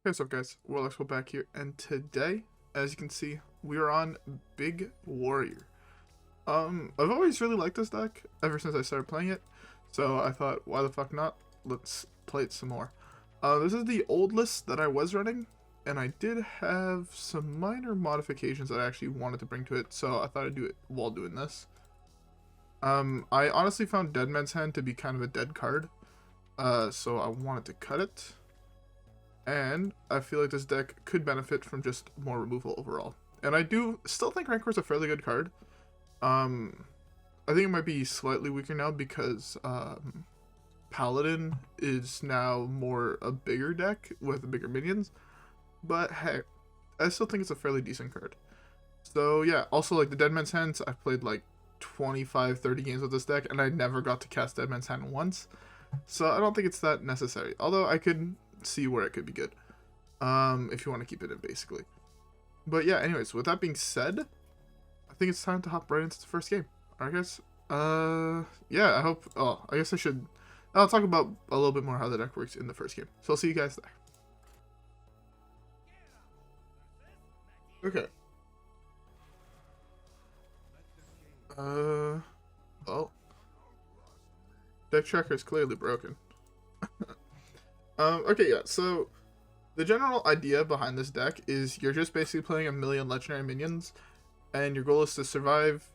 Hey, what's up guys, WhirlXbow back here, and today, as you can see, we are on Big Warrior. I've always really liked this deck, ever since I started playing it, so I thought, why the fuck not, let's play it some more. This is the old list that I was running, and I did have some minor modifications that I actually wanted to bring to it, so I thought I'd do it while doing this. I honestly found Dead Man's Hand to be kind of a dead card, so I wanted to cut it. And I feel like this deck could benefit from just more removal overall. And I do still think Rancor is a fairly good card. I think it might be slightly weaker now because Paladin is now more a bigger deck with bigger minions. But hey, I still think it's a fairly decent card. So yeah, also like the Dead Man's Hand, I played like 25-30 games with this deck and I never got to cast Dead Man's Hand once. So I don't think it's that necessary. Although I could see where it could be good if you want to keep it in, basically. But yeah, anyways, with that being said, I think it's time to hop right into the first game. Alright guys, yeah, I hope, I guess I'll talk about a little bit more how the deck works in the first game. So I'll see you guys there. Okay. Well, deck tracker is clearly broken. Okay, yeah, so the general idea behind this deck is you're just basically playing a million legendary minions, and your goal is to survive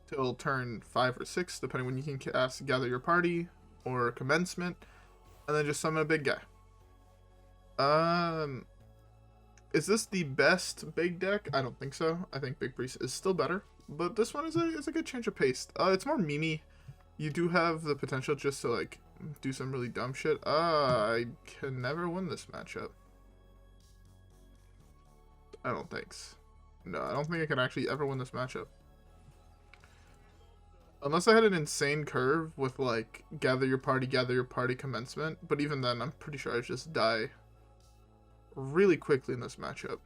till turn 5 or 6, depending when you can cast Gather Your Party or Commencement, and then just summon a big guy. Is this the best big deck? I don't think so. I think Big Priest is still better, but this one is a good change of pace. It's more memey. You do have the potential just to like do some really dumb shit. I can never win this matchup. I don't think so. No, I don't think I can actually ever win this matchup. Unless I had an insane curve with like gather your party, Commencement. But even then, I'm pretty sure I'd just die really quickly in this matchup.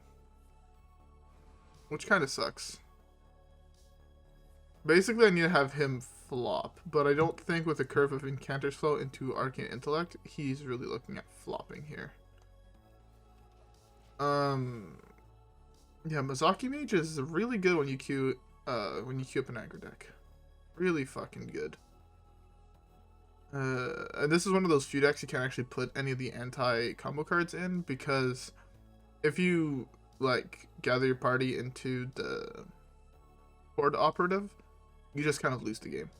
Which kind of sucks. Basically, I need to have him flop, but I don't think with a curve of Incanter's Flow into Arcane Intellect, he's really looking at flopping here. Yeah, Mozaki Mage is really good when you queue up an aggro deck. Really fucking good. And this is one of those few decks you can't actually put any of the anti-combo cards in, because if you like gather your party into the Horde Operative, you just kind of lose the game.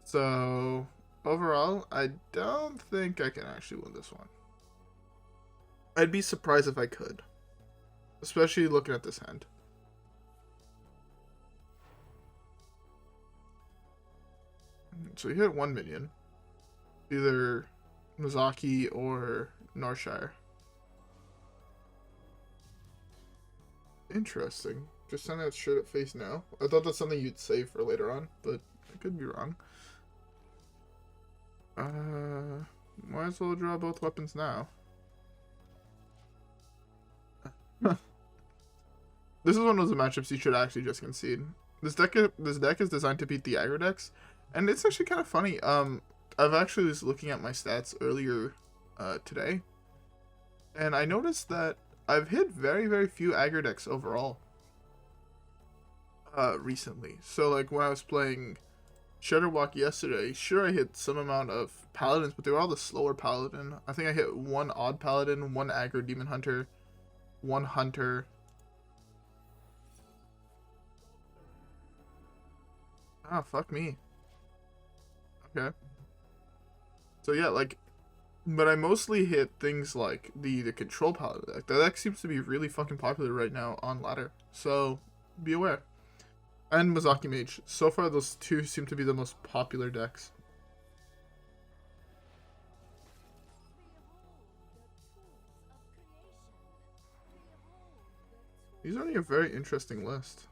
So overall, I don't think I can actually win this one. I'd be surprised if I could, especially looking at this hand. So you hit 1 minion, either Mozaki or Northshire. Interesting. Just send that shit at face now. I thought that's something you'd save for later on, but I could be wrong. Might as well draw both weapons now. This is one of those matchups you should actually just concede. This deck is designed to beat the aggro decks, and it's actually kind of funny. I've actually was looking at my stats earlier today, and I noticed that I've hit very, very few aggro decks overall recently. So like when I was playing Shudderwalk yesterday, sure I hit some amount of paladins, but they were all the slower paladin. I think I hit 1 odd paladin, 1 aggro demon hunter, 1 hunter. Ah, fuck me. Okay. So yeah, like, but I mostly hit things like the control paladin deck. That deck seems to be really fucking popular right now on ladder, so be aware. And Mozaki Mage. So far, those two seem to be the most popular decks. These are a very interesting list.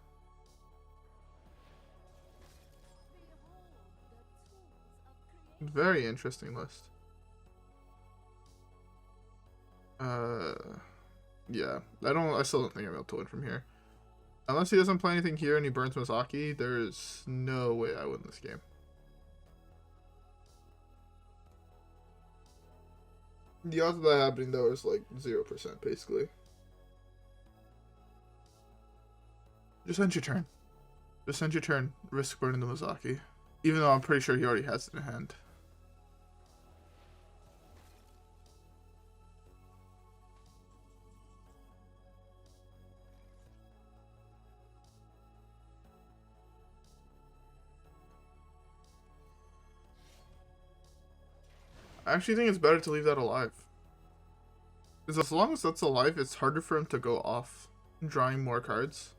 Very interesting list. Yeah. I still don't think I'm able to win from here. Unless he doesn't play anything here and he burns Mozaki, there is no way I win this game. The odds of that happening though is like 0% basically. Just end your turn. Just end your turn. Risk burning the Mozaki. Even though I'm pretty sure he already has it in hand. I actually think it's better to leave that alive. Because as long as that's alive, it's harder for him to go off drawing more cards.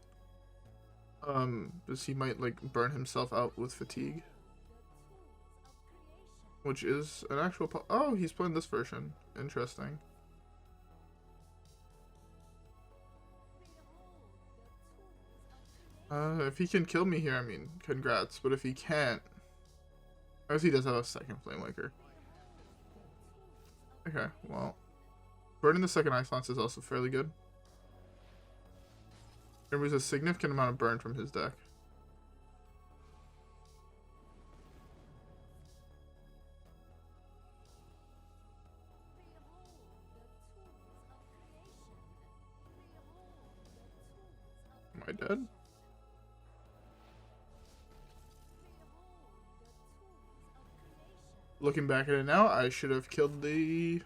Because he might like burn himself out with fatigue. Which is an actual oh, he's playing this version. Interesting. If he can kill me here, I mean, congrats. But if he can't, I guess he does have a second Flamewalker. Okay, well, burning the second Ice Lance is also fairly good. There was a significant amount of burn from his deck. Am I dead? Looking back at it now, I should have killed the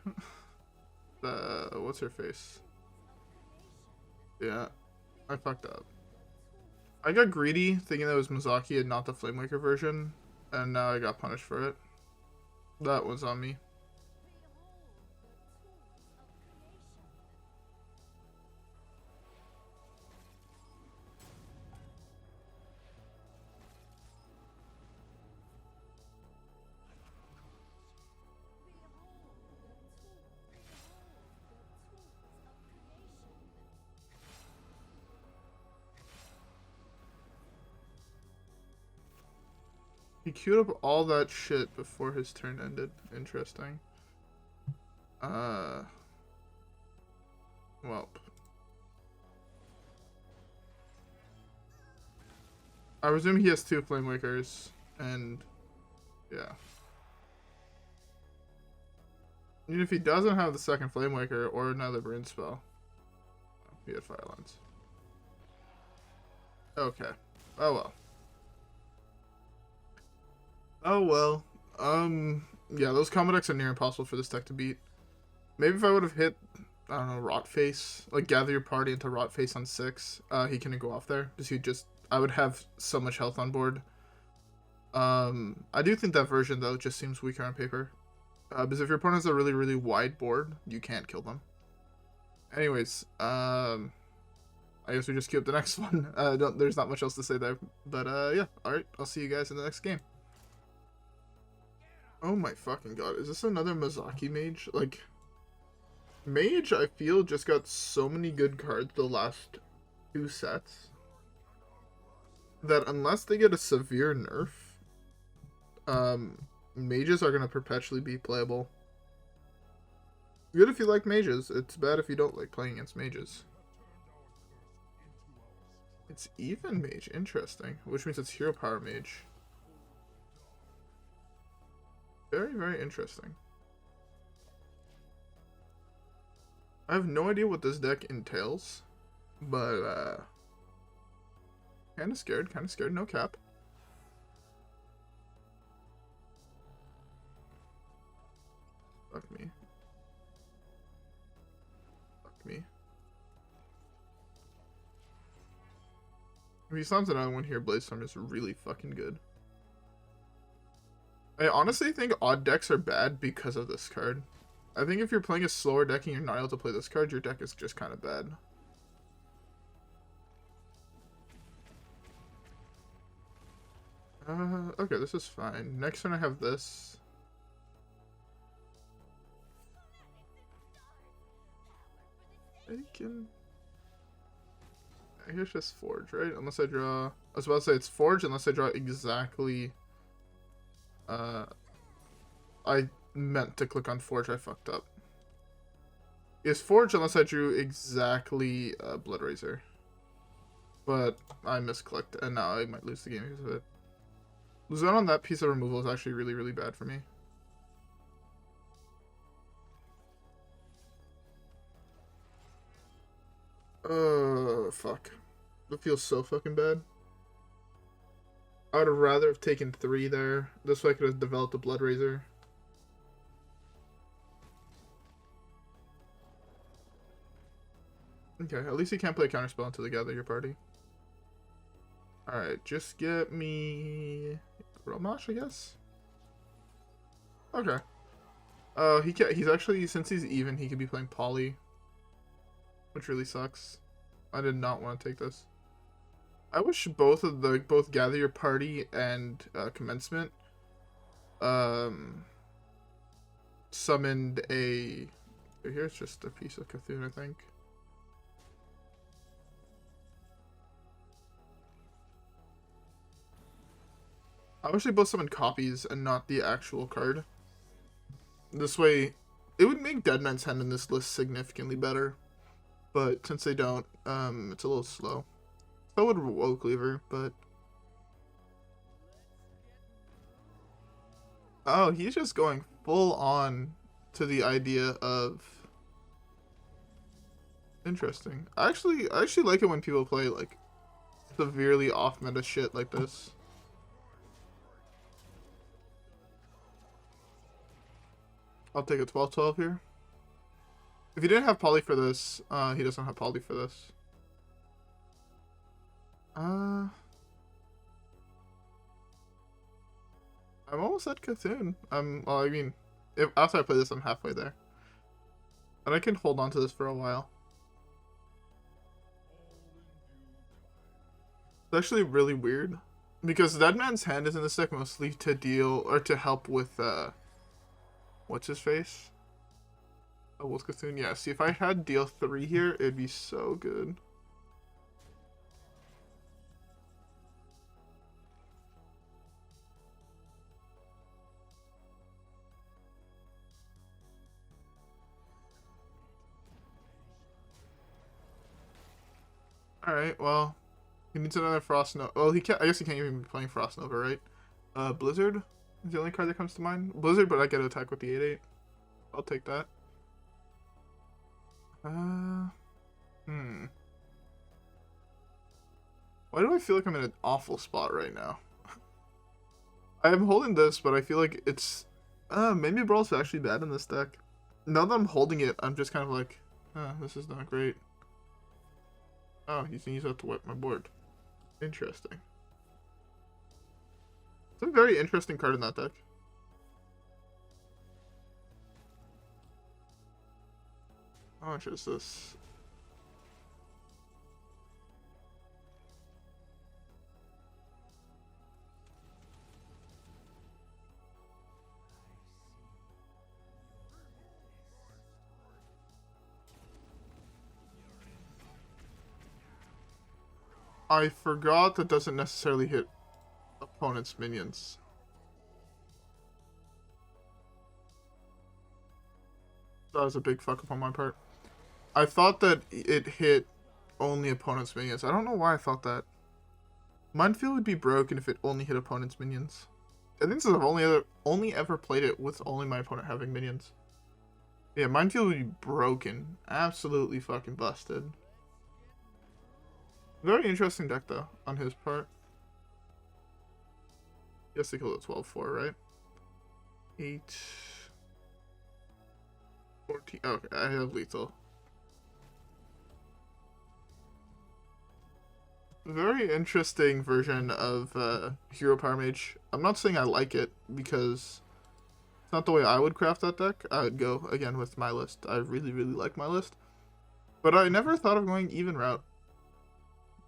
what's her face? Yeah, I fucked up. I got greedy thinking that was Mozaki and not the Flamewalker version, and now I got punished for it. That was on me. He queued up all that shit before his turn ended. Interesting. Well. I presume he has 2 Flamewakers, and yeah. Even if he doesn't have the second Flamewaker or another Burn spell. He had Fire Lance. Okay. Oh well. Oh well. Yeah, those combo decks are near impossible for this deck to beat. Maybe if I would have hit, I don't know, Rotface, like gather your party into Rotface on 6, he couldn't go off there because I would have so much health on board. I do think that version though just seems weaker on paper. Because if your opponent has a really, really wide board, you can't kill them. Anyways, I guess we just queue up the next one. There's not much else to say there. But, yeah. Alright, I'll see you guys in the next game. Oh my fucking god. Is this another Mozaki mage? Like, mage, I feel, just got so many good cards the last 2 sets that unless they get a severe nerf, mages are going to perpetually be playable. Good if you like mages. It's bad if you don't like playing against mages. It's even mage. Interesting. Which means it's hero power mage. Very, very interesting. I have no idea what this deck entails. But, kind of scared. No cap. Fuck me. If he slams another one here, Bladestorm is really fucking good. I honestly think odd decks are bad because of this card. I think if you're playing a slower deck and you're not able to play this card, your deck is just kind of bad. Okay, this is fine. Next turn I have this. I guess just Forge, right? Unless I draw... I was about to say it's Forge unless I draw exactly... I meant to click on Forge, I fucked up. It's Forge unless I drew exactly Bloodrazor. But I misclicked, and now I might lose the game because of it. Losing on that piece of removal is actually really, really bad for me. Fuck. That feels so fucking bad. I would have rather have taken 3 there. This way I could have developed a Blood Razor. Okay, at least you can't play counterspell until they gather your party. Alright, just get me Grommash, I guess? Okay. He's actually, since he's even, he could be playing Poly. Which really sucks. I did not want to take this. I wish both Gather Your Party and Commencement summoned a... Here's just a piece of Cthulhu, I think. I wish they both summoned copies and not the actual card. This way, it would make Dead Man's Hand in this list significantly better. But since they don't, it's a little slow. So would Woecleaver, but... Oh, he's just going full on to the idea of... Interesting. I actually like it when people play, like, severely off-meta shit like this. I'll take a 12/12 here. If he didn't have poly for this, he doesn't have poly for this. I'm almost at Cthulhu. Well, I mean, if after I play this, I'm halfway there. And I can hold on to this for a while. It's actually really weird. Because Dead Man's Hand is in this deck mostly to deal, or to help with, what's his face? Oh, what's Cthulhu? Yeah, see, if I had deal 3 here, it'd be so good. Alright, well, he needs another Frost Nova. Well, he can't, I guess he can't even be playing Frost Nova, right? Blizzard is the only card that comes to mind. Blizzard, but I get to attack with the 8/8. I'll take that. Why do I feel like I'm in an awful spot right now? I am holding this, but I feel like it's... maybe Brawl's actually bad in this deck. Now that I'm holding it, I'm just kind of like, this is not great. Oh, he's gonna use that to wipe my board. Interesting. It's a very interesting card in that deck. How much is this? I forgot that doesn't necessarily hit opponent's minions. That was a big fuck up on my part. I thought that it hit only opponent's minions. I don't know why I thought that. Minefield would be broken if it only hit opponent's minions. I think since I've only ever played it with only my opponent having minions. Yeah, Minefield would be broken. Absolutely fucking busted. Very interesting deck, though, on his part. He has to kill the 12/4, right? 8... 14... Okay, I have lethal. Very interesting version of Hero Power Mage. I'm not saying I like it, because it's not the way I would craft that deck. I would go, again, with my list. I really, really like my list. But I never thought of going even route.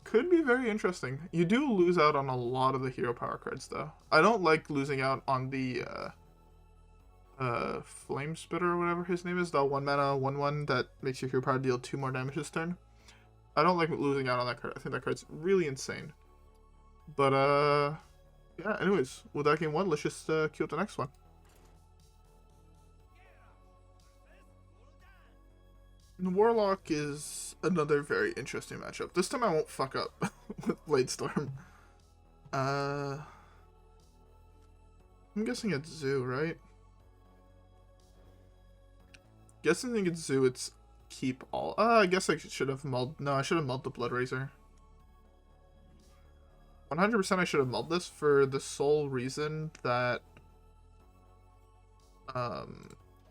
Could be very interesting. You do lose out on a lot of the hero power cards, though. I don't like losing out on the Flame Spitter or whatever his name is, the 1-mana 1/1 that makes your hero power deal 2 more damage this turn. I don't like losing out on that card. I think that card's really insane. But yeah, anyways, with that game 1, let's just queue up the next one. And Warlock is another very interesting matchup. This time I won't fuck up with Bladestorm. I'm guessing it's Zoo, right? Guessing it's Zoo, it's keep all. I guess I should have mulled. No, I should have mulled the Blood Razor. 100% I should have mulled this for the sole reason that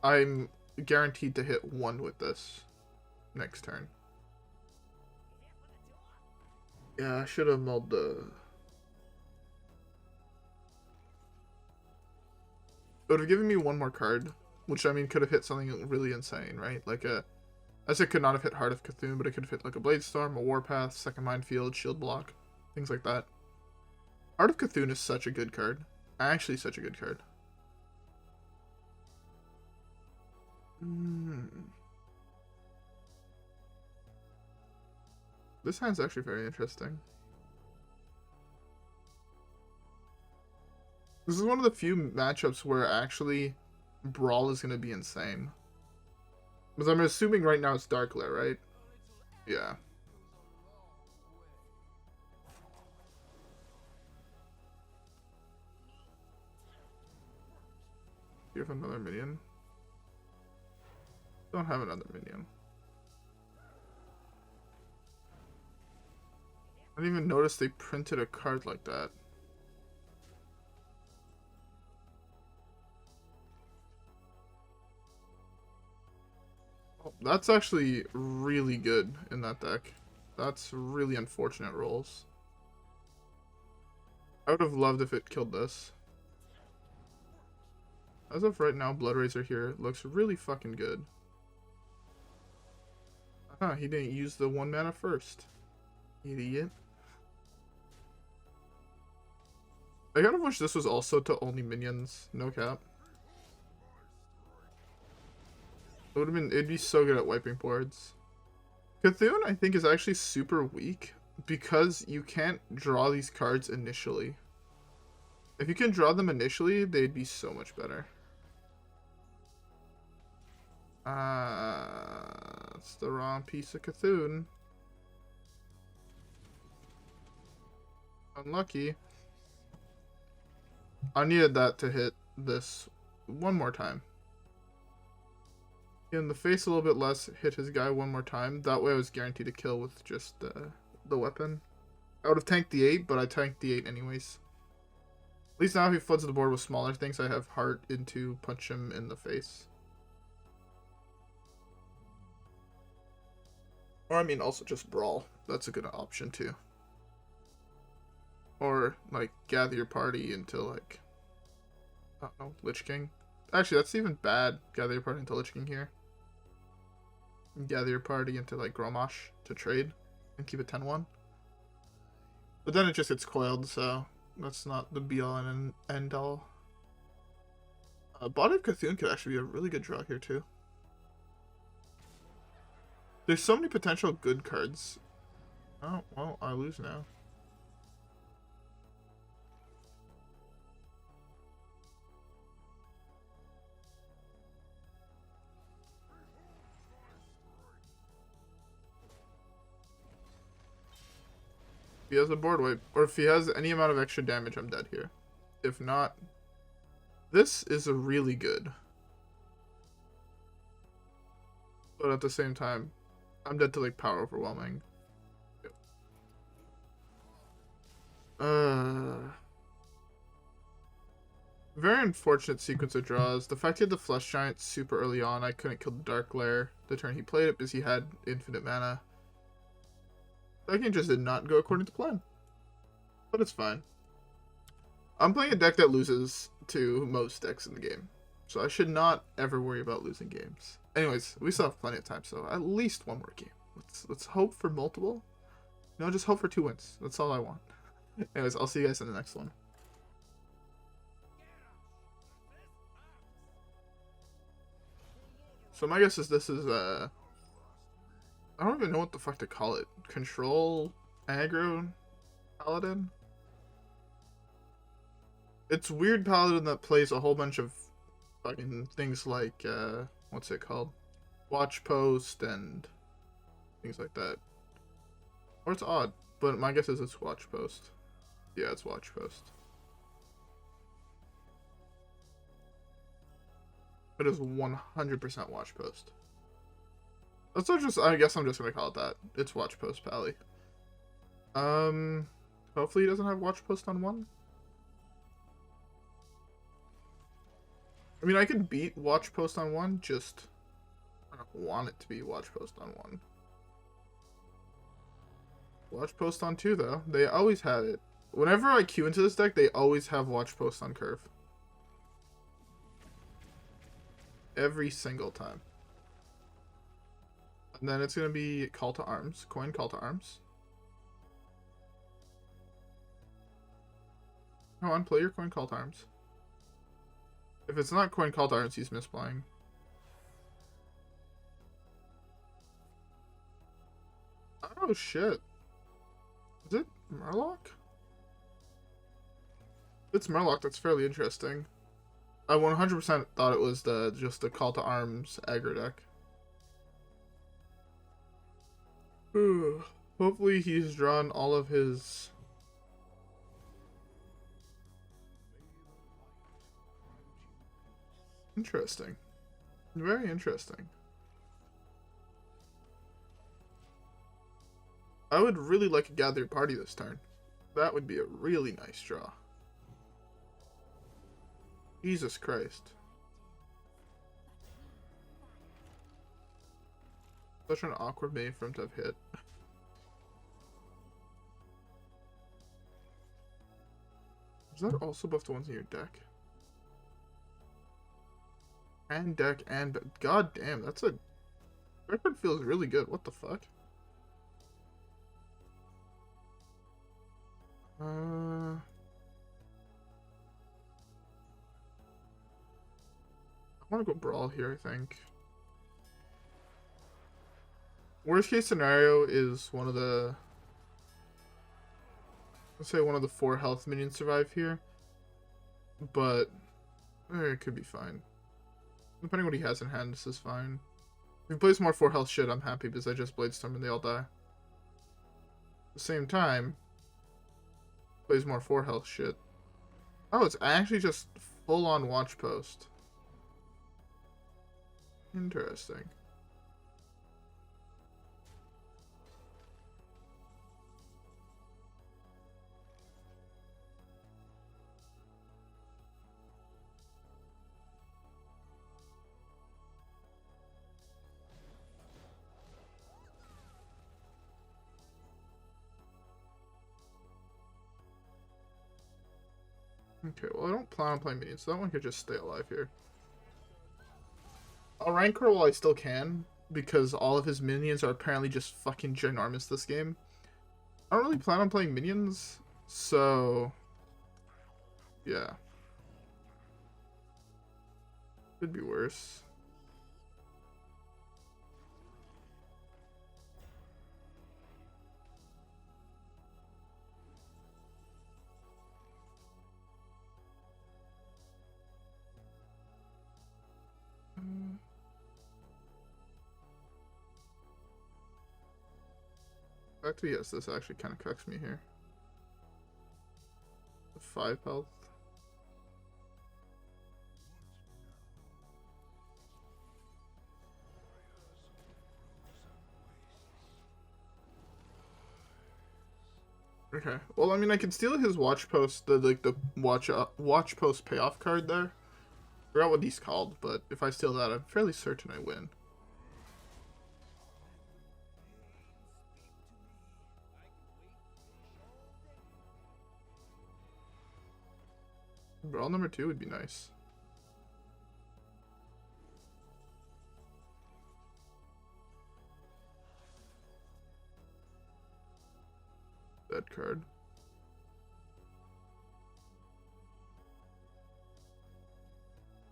I'm guaranteed to hit 1 with this next turn. Yeah, I should have mulled the... It would have given me 1 more card, which I mean could have hit something really insane, right? Like a... As it could not have hit Heart of Cthulhu, but it could have hit like a Bladestorm, a Warpath, second Minefield, Shield Block, things like that. Heart of Cthulhu is such a good card. Actually, such a good card. This hand's actually very interesting. This is one of the few matchups where actually Brawl is going to be insane. Because I'm assuming right now it's Darkmoon, right? Yeah. You have another minion? Don't have another minion. I didn't even notice they printed a card like that. Oh, that's actually really good in that deck. That's really unfortunate rolls. I would have loved if it killed this. As of right now, Blood Razor here looks really fucking good. Ah, he didn't use the 1 mana first. Idiot. I kind of wish this was also to only minions, no cap. It would have been, it'd be so good at wiping boards. Cthulhu, I think, is actually super weak because you can't draw these cards initially. If you can draw them initially, they'd be so much better. It's the wrong piece of Cthulhu. Unlucky. I needed that to hit this 1 more time. In the face a little bit less, hit his guy 1 more time. That way I was guaranteed a kill with just the weapon. I would have tanked the 8, but I tanked the 8 anyways. At least now if he floods the board with smaller things, I have heart into punch him in the face. Or I mean also just Brawl. That's a good option too. Or like gather your party into like, I don't know, Lich King. Actually, that's even bad. Gather your party into Lich King here. Gather your party into like Grommash to trade and keep it 10-1. But then it just gets coiled, so that's not the be all and end all. Body of Cthulhu could actually be a really good draw here too. There's so many potential good cards. Oh, well, I lose now. If he has a board wipe, or if he has any amount of extra damage, I'm dead here. If not, this is a really good. But at the same time, I'm dead to like power overwhelming. Very unfortunate sequence of draws. The fact he had the Flesh Giant super early on, I couldn't kill the Dark Lair the turn he played it because he had infinite mana. That game just did not go according to plan. But it's fine. I'm playing a deck that loses to most decks in the game. So I should not ever worry about losing games. Anyways, we still have plenty of time, so at least 1 more game. Let's hope for multiple. No, just hope for 2 wins. That's all I want. Anyways, I'll see you guys in the next one. So my guess is this is I don't even know what the fuck to call it. Control aggro paladin? It's weird paladin that plays a whole bunch of fucking things like what's it called? Watch post and things like that. Or it's odd, but my guess is it's watch post. Yeah, it's watch post. It is 100% watch post. So just, I guess I'm just gonna call it that. It's Watch Post Pally. Hopefully he doesn't have Watch Post on 1. I mean, I could beat Watch Post on 1, just I don't want it to be Watch Post on 1. Watch Post on 2, though. They always have it. Whenever I queue into this deck, they always have Watch Post on curve. Every single time. And then it's going to be Call to Arms. Coin Call to Arms. Come on, play your Coin Call to Arms. If it's not Coin Call to Arms, he's misplaying. Oh, shit. Is it Murloc? If it's Murloc, that's fairly interesting. I 100% thought it was just the Call to Arms aggro deck. Hopefully he's drawn all of his... Interesting. Very interesting. I would really like a Gather Party this turn. That would be a really nice draw. Jesus Christ. Such an awkward name for him to have hit. Is that also buff the ones in your deck? And deck and... God damn, that's a... Record feels really good. What the fuck? I want to go Brawl here, I think. Worst case scenario is one of the... Let's say one of the 4 health minions survive here. But... it could be fine. Depending on what he has in hand, this is fine. If he plays more 4 health shit, I'm happy because I just Bladestorm and they all die. At the same time... Plays more 4 health shit. Oh, it's actually just full-on Watch Post. Interesting. Okay, well I don't plan on playing minions, so that one could just stay alive here. I'll Rancor while I still can, because all of his minions are apparently just fucking ginormous this game. I don't really plan on playing minions, so... yeah. Could be worse. Actually, yes, this actually kind of cucks me here. 5 health. Okay. Well, I mean, I can steal his watch post, the watch post payoff card there. I forgot what he's called, but if I steal that, I'm fairly certain I win. Brawl number 2 would be nice. That card.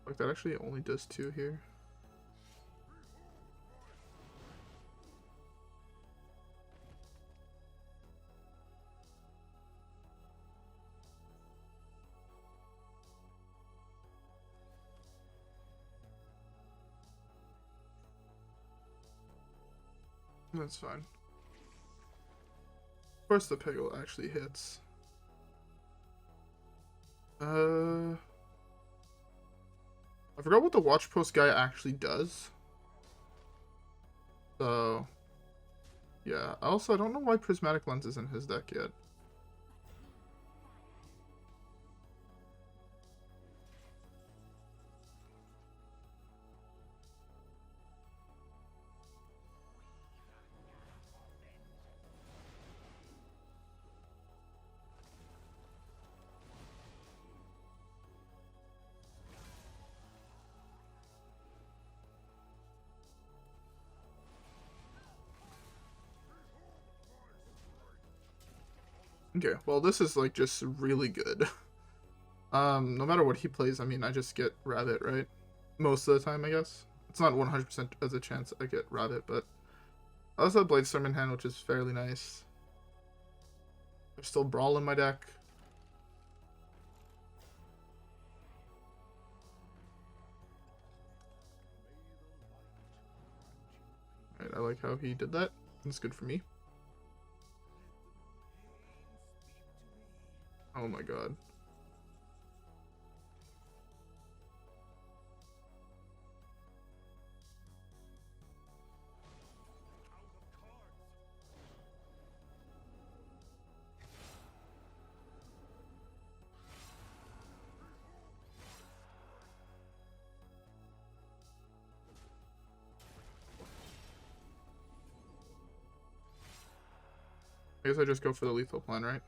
Like, that actually only does 2 here. That's fine. Of course the Peggle actually hits. I forgot what the watch post guy actually does. So, yeah. Also, I don't know why Prismatic Lens is in his deck yet. Okay, well, this is, like, just really good. No matter what he plays, I mean, I just get Rabbit, right? Most of the time, I guess. It's not 100% as a chance I get Rabbit, but I also have Bladestorm in hand, which is fairly nice. There's still Brawl in my deck. Alright, I like how he did that. That's good for me. Oh my god. I guess I just go for the lethal plan, right?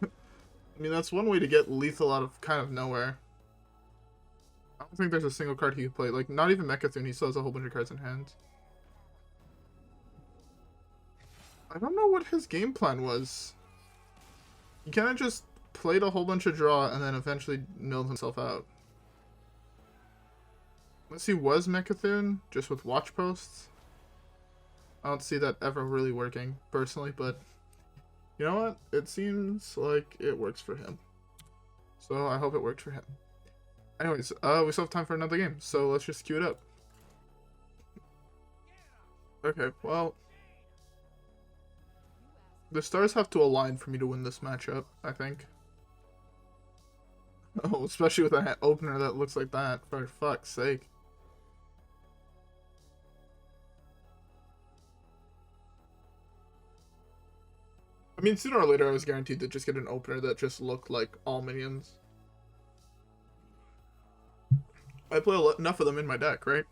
I mean, that's one way to get lethal out of kind of nowhere. I don't think there's a single card he could play. Like, not even Mechathune, he still has a whole bunch of cards in hand. I don't know what his game plan was. He kind of just played a whole bunch of draw and then eventually milled himself out. Unless he was Mechathune, just with watch posts. I don't see that ever really working, personally, but you know what? It seems like it works for him. So I hope it worked for him. Anyways, we still have time for another game, so let's just queue it up. Okay, well, the stars have to align for me to win this matchup, I think. Oh, especially with an opener that looks like that, for fuck's sake. I mean, sooner or later I was guaranteed to just get an opener that just looked like all minions. I play enough of them in my deck, right?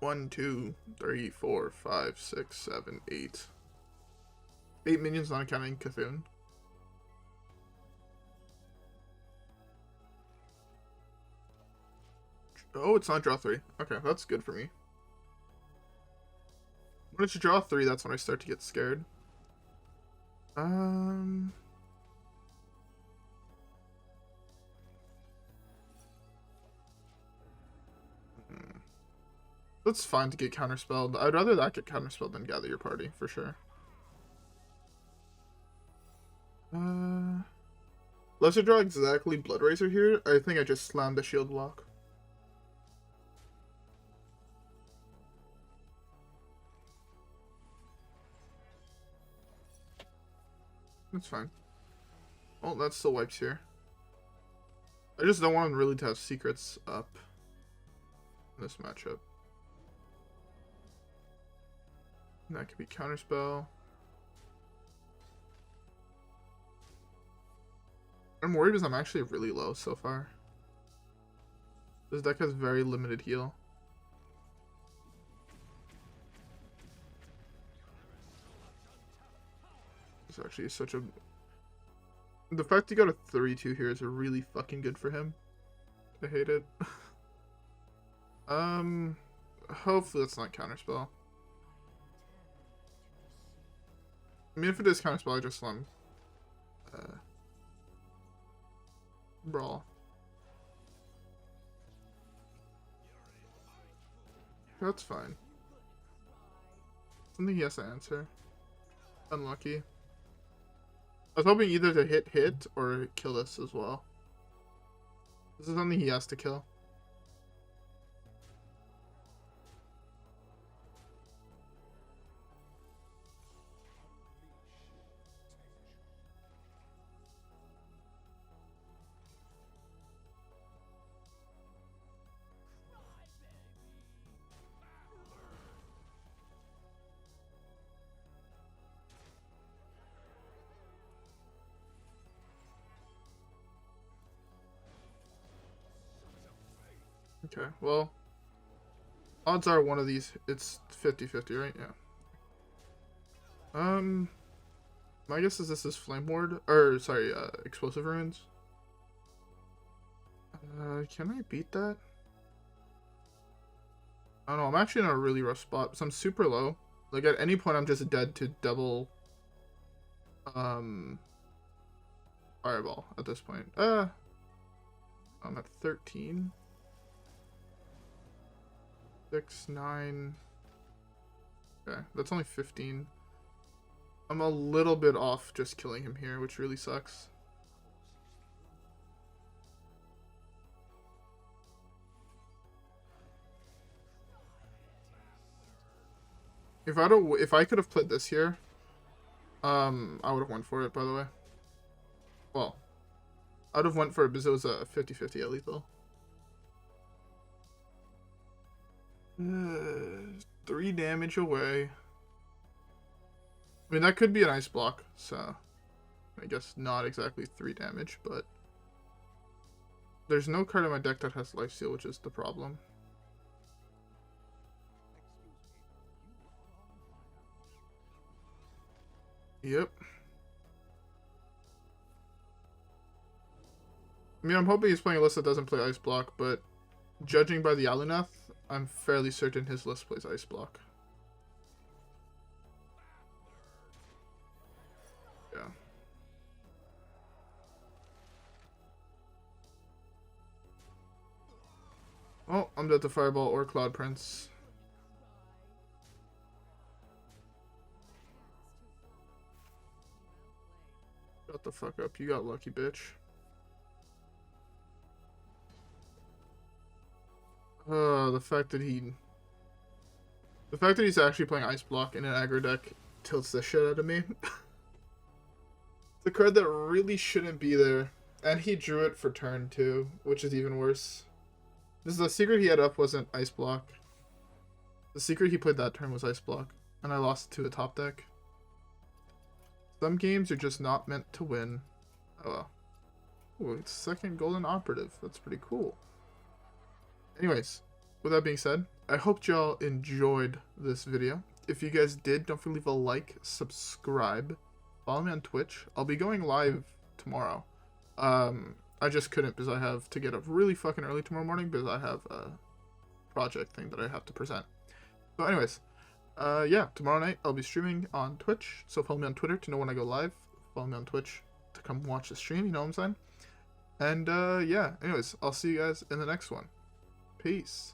1, 2, 3, 4, 5, 6, 7, 8. 8 minions, not counting Cthulhu. Oh, it's not draw 3. Okay, that's good for me. When it's draw 3, that's when I start to get scared. That's fine to get counterspelled. I'd rather that get counterspelled than gather your party, for sure. Unless I draw exactly Blood Razor here, I think I just slammed the shield block. That's fine. Oh, that still wipes here. I just don't want him really to have secrets up in this matchup. And that could be counterspell. I'm worried because I'm actually really low so far. This deck has very limited heal. It's actually such a... The fact he got a 3-2 here is really fucking good for him. I hate it. Hopefully that's not counterspell. I mean, if it is counterspell, I just slam Brawl. That's fine. Something he has to answer. Unlucky. I was hoping either to hit or kill this as well. This is something he has to kill. Okay, well, odds are one of these, it's 50-50, right? Yeah. My guess is this is Flame Ward, or sorry, Explosive Runes. Can I beat that? I don't know, I'm actually in a really rough spot, so I'm super low. Like, at any point, I'm just dead to double, Fireball at this point. I'm at 13. 6, 9. Okay, that's only 15. I'm a little bit off just killing him here, which really sucks. If I could have played this here, I would have went for it, by the way. Well, I would have went for it because it was a 50-50 at lethal. 3 damage away. I mean, that could be an ice block, so I guess not exactly 3 damage, but there's no card in my deck that has lifesteal, which is the problem. Yep. I mean, I'm hoping he's playing a list that doesn't play ice block, but judging by the Alunath, I'm fairly certain his list plays ice block. Yeah. Oh, I'm dead to Fireball or Cloud Prince. Shut the fuck up, you got lucky, bitch. The fact that he's actually playing Ice Block in an aggro deck tilts the shit out of me. It's a card that really shouldn't be there. And he drew it for turn 2, which is even worse. The secret he had up wasn't Ice Block. The secret he played that turn was Ice Block. And I lost to the top deck. Some games are just not meant to win. Oh well. Ooh, it's second golden operative. That's pretty cool. Anyways, with that being said, I hope y'all enjoyed this video. If you guys did, don't forget to leave a like, subscribe, follow me on Twitch. I'll be going live tomorrow. I just couldn't because I have to get up really fucking early tomorrow morning because I have a project thing that I have to present. So anyways, yeah, tomorrow night I'll be streaming on Twitch, so follow me on Twitter to know when I go live. Follow me on Twitch to come watch the stream, you know what I'm saying? And yeah, anyways, I'll see you guys in the next one. Peace.